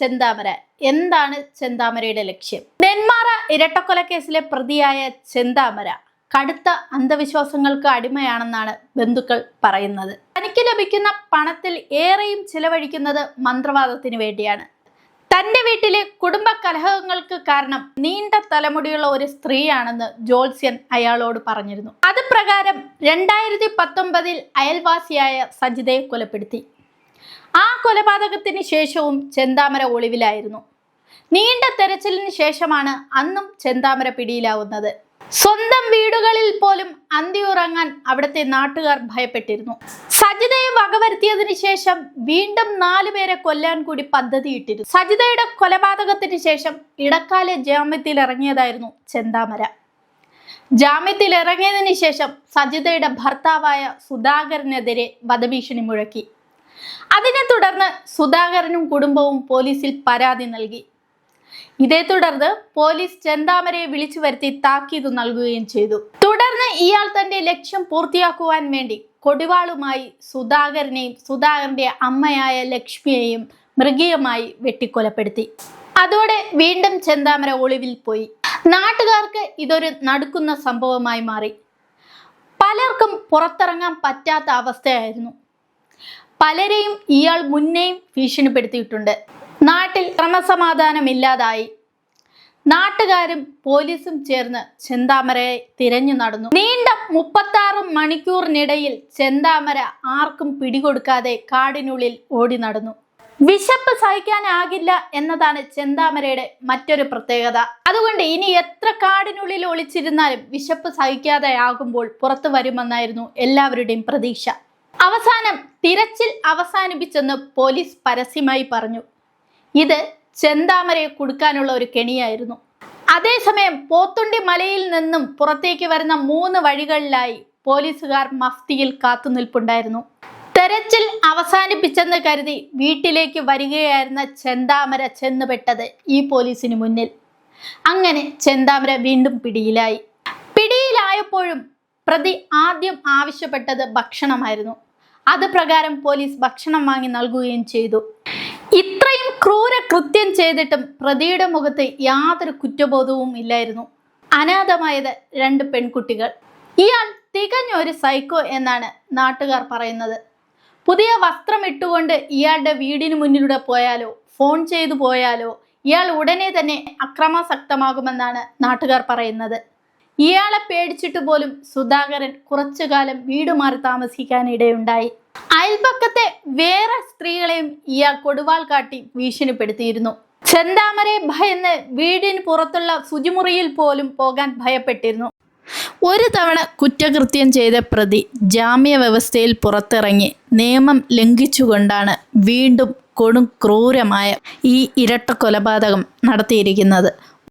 ചെന്താമര. എന്താണ് ചെന്താമരയുടെ ലക്ഷ്യം? നെന്മാറ ഇരട്ടക്കൊലക്കേസിലെ പ്രതിയായ ചെന്താമര കടുത്ത അന്ധവിശ്വാസങ്ങൾക്ക് അടിമയാണെന്നാണ് ബന്ധുക്കൾ പറയുന്നത്. തനിക്ക് ലഭിക്കുന്ന പണത്തിൽ ഏറെയും ചിലവഴിക്കുന്നത് മന്ത്രവാദത്തിന് വേണ്ടിയാണ്. തന്റെ വീട്ടിലെ കുടുംബ കലഹങ്ങൾക്ക് കാരണം നീണ്ട തലമുടിയുള്ള ഒരു സ്ത്രീയാണെന്ന് ജോത്സ്യൻ അയാളോട് പറഞ്ഞിരുന്നു. അത് പ്രകാരം 2019 അയൽവാസിയായ സജിതയെ കൊലപ്പെടുത്തി. ആ കൊലപാതകത്തിന് ശേഷവും ചെന്താമര ഒളിവിലായിരുന്നു. നീണ്ട തെരച്ചിലിന് ശേഷമാണ് അന്നും ചെന്താമര പിടിയിലാവുന്നത്. സ്വന്തം വീടുകളിൽ പോലും അന്തിയുറങ്ങാൻ അവിടുത്തെ നാട്ടുകാർ ഭയപ്പെട്ടിരുന്നു. സജിതയെ വകവരുത്തിയതിനു ശേഷം വീണ്ടും 4 പേരെ കൊല്ലാൻ കൂടി പദ്ധതിയിട്ടിരുന്നു. സജിതയുടെ കൊലപാതകത്തിന് ശേഷം ഇടക്കാല ജാമ്യത്തിൽ ഇറങ്ങിയതായിരുന്നു ചെന്താമര. ജാമ്യത്തിൽ ഇറങ്ങിയതിന് ശേഷം സജിതയുടെ ഭർത്താവായ സുധാകരനെതിരെ വധഭീഷണി മുഴക്കി. അതിനെ തുടർന്ന് സുധാകരനും കുടുംബവും പോലീസിൽ പരാതി നൽകി. ഇതേ തുടർന്ന് പോലീസ് ചെന്താമരയെ വിളിച്ചു വരുത്തി താക്കീത് നൽകുകയും ചെയ്തു. തുടർന്ന് ഇയാൾ തന്റെ ലക്ഷ്യം പൂർത്തിയാക്കുവാൻ വേണ്ടി കൊടിവാളുമായി സുധാകരനെയും സുധാകരന്റെ അമ്മയായ ലക്ഷ്മിയെയും മൃഗീയമായി വെട്ടിക്കൊലപ്പെടുത്തി. അതോടെ വീണ്ടും ചെന്താമര ഒളിവിൽ പോയി. നാട്ടുകാർക്ക് ഇതൊരു നടുക്കുന്ന സംഭവമായി മാറി. പലർക്കും പുറത്തിറങ്ങാൻ പറ്റാത്ത അവസ്ഥയായിരുന്നു. പലരെയും ഇയാൾ മുന്നേയും ഭീഷണിപ്പെടുത്തിയിട്ടുണ്ട്. നാട്ടിൽ ക്രമസമാധാനമില്ലാതായി. നാട്ടുകാരും പോലീസും ചേർന്ന് ചെന്താമരയെ തിരഞ്ഞു നടന്നു. നീണ്ട 36 മണിക്കൂറിനിടയിൽ ചെന്താമര ആർക്കും പിടികൊടുക്കാതെ കാടിനുള്ളിൽ ഓടി നടന്നു. വിശപ്പ് സഹിക്കാനാകില്ല എന്നതാണ് ചെന്താമരയുടെ മറ്റൊരു പ്രത്യേകത. അതുകൊണ്ട് ഇനി എത്ര കാടിനുള്ളിൽ ഒളിച്ചിരുന്നാലും വിശപ്പ് സഹിക്കാതെ ആകുമ്പോൾ പുറത്തു വരുമെന്നായിരുന്നു എല്ലാവരുടെയും പ്രതീക്ഷ. അവസാനം തിരച്ചിൽ അവസാനിപ്പിച്ചെന്ന് പോലീസ് പരസ്യമായി പറഞ്ഞു. ഇത് ചെന്താമരയെ കുടുക്കാനുള്ള ഒരു കെണിയായിരുന്നു. അതേസമയം പോത്തുണ്ടി മലയിൽ നിന്നും പുറത്തേക്ക് വരുന്ന 3 വഴികളിലായി പോലീസുകാർ മഫ്തിയിൽ കാത്തുനിൽപ്പുണ്ടായിരുന്നു. തെരച്ചിൽ അവസാനിപ്പിച്ചെന്ന് കരുതി വീട്ടിലേക്ക് വരികയായിരുന്ന ചെന്താമര ചെന്നുപെട്ടത് ഈ പോലീസിന് മുന്നിൽ. അങ്ങനെ ചെന്താമര വീണ്ടും പിടിയിലായി. പിടിയിലായപ്പോഴും പ്രതി ആദ്യം ആവശ്യപ്പെട്ടത് ഭക്ഷണമായിരുന്നു. അത് പ്രകാരം പോലീസ് ഭക്ഷണം വാങ്ങി നൽകുകയും ചെയ്തു. ഇത്രയും ക്രൂര കൃത്യം ചെയ്തിട്ടും പ്രതിയുടെ മുഖത്ത് യാതൊരു കുറ്റബോധവും ഇല്ലായിരുന്നു. അനാഥമായത് 2 പെൺകുട്ടികൾ. ഇയാൾ തികഞ്ഞൊരു സൈക്കോ എന്നാണ് നാട്ടുകാർ പറയുന്നത്. പുതിയ വസ്ത്രം ഇട്ടുകൊണ്ട് ഇയാളുടെ വീടിന് മുന്നിലൂടെ പോയാലോ ഫോൺ ചെയ്തു പോയാലോ ഇയാൾ ഉടനെ തന്നെ അക്രമാസക്തമാകുമെന്നാണ് നാട്ടുകാർ പറയുന്നത്. ഇയാളെ പേടിച്ചിട്ട് പോലും സുധാകരൻ കുറച്ചു കാലം വീട് മാറി താമസിക്കാനിടയുണ്ടായി. അയൽപക്കത്തെ വേറെ സ്ത്രീകളെയും ഇയാൾ കൊടുവാൾ കാട്ടി ഭീഷണിപ്പെടുത്തിയിരുന്നു. ചെന്താമരയെ ഭയന്ന് വീടിന് പുറത്തുള്ള ശുചിമുറിയിൽ പോലും പോകാൻ ഭയപ്പെട്ടിരുന്നു. ഒരു തവണ കുറ്റകൃത്യം ചെയ്ത പ്രതി ജാമ്യ വ്യവസ്ഥയിൽ പുറത്തിറങ്ങി നിയമം ലംഘിച്ചുകൊണ്ടാണ് വീണ്ടും കൊടും ക്രൂരമായ ഈ ഇരട്ട കൊലപാതകം നടത്തിയിരിക്കുന്നത്.